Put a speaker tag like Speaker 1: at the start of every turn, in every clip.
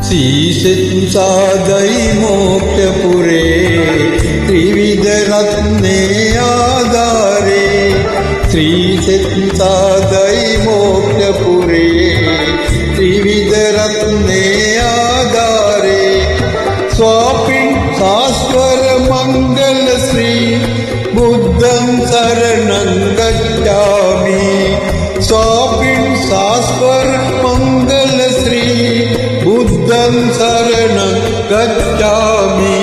Speaker 1: श्रीसिंसादै मोक्षपुरे त्रिविधरत्ने आधारे श्रीसिंसादै मोक्षपुरे त्रिविधरत्ने आधारे स्वापिन् शाश्वर मंगल श्री बुद्धं शरणं गच्छामि स्वापिन् शाश्वर मंगल श्री बुद्धं शरणं गच्छामि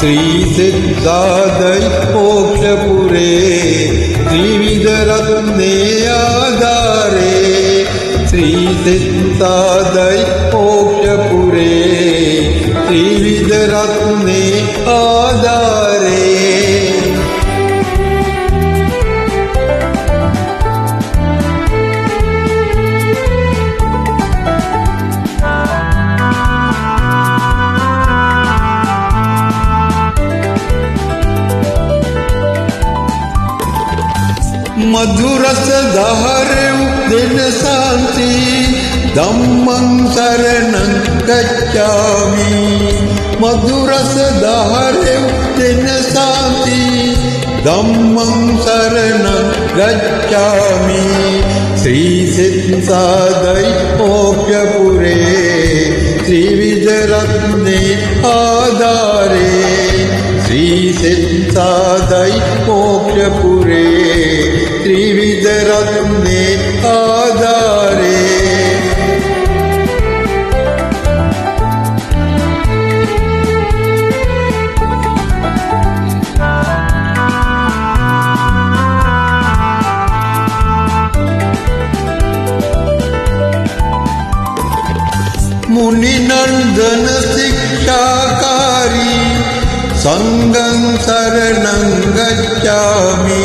Speaker 1: श्रीसिंसादै मोक्षपुरे त्रिविधरत्ने आधारे श्रीसिंसादै मोक्षपुरे त्रिविधरत्ने आधारे मधुरस धारे दिन शांति धम्मं शरणं गच्छामि मधुरस धारे दिन शांति धम्मं शरणं गच्छामि श्रीसिंसादै मोक्षपुरे त्रिविधरत्ने आधारे श्रीसिंसादै मोक्षपुरे त्रिविधरत्ने आधारे मुनिनंदन शिक्षाकारी संगं शरणं गच्छामि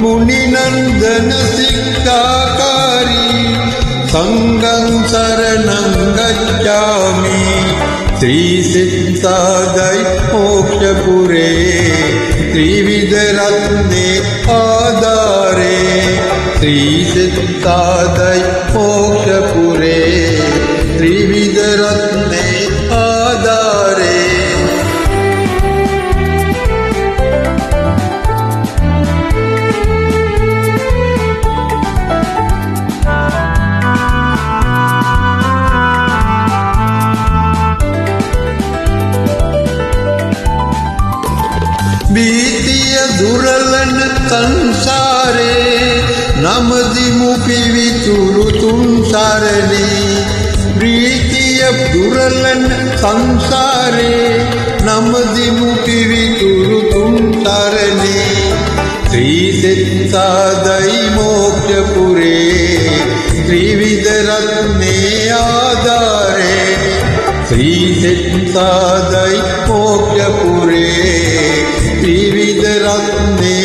Speaker 1: मुनिनंदन शिक्षाकारी संगं शरणं गच्छामि श्रीसिंसादै मोक्षपुरे त्रिविधरत्ने आधारे श्रीसिंसादै मोक्षपुरे त्रिविधरत्ने आधारे बीतिय दुर्लन संसारे नमदिमुपि वितुरु तुम सारणे प्रीतिय दुर्लन संसारे नमदिमुपि वितुरु तुम सारणे श्रीसिंसादै मोक्षपुरे त्रिविधरत्ने आधारे श्रीसिंसादै मोक्षपुरे त्रिविधरत्ने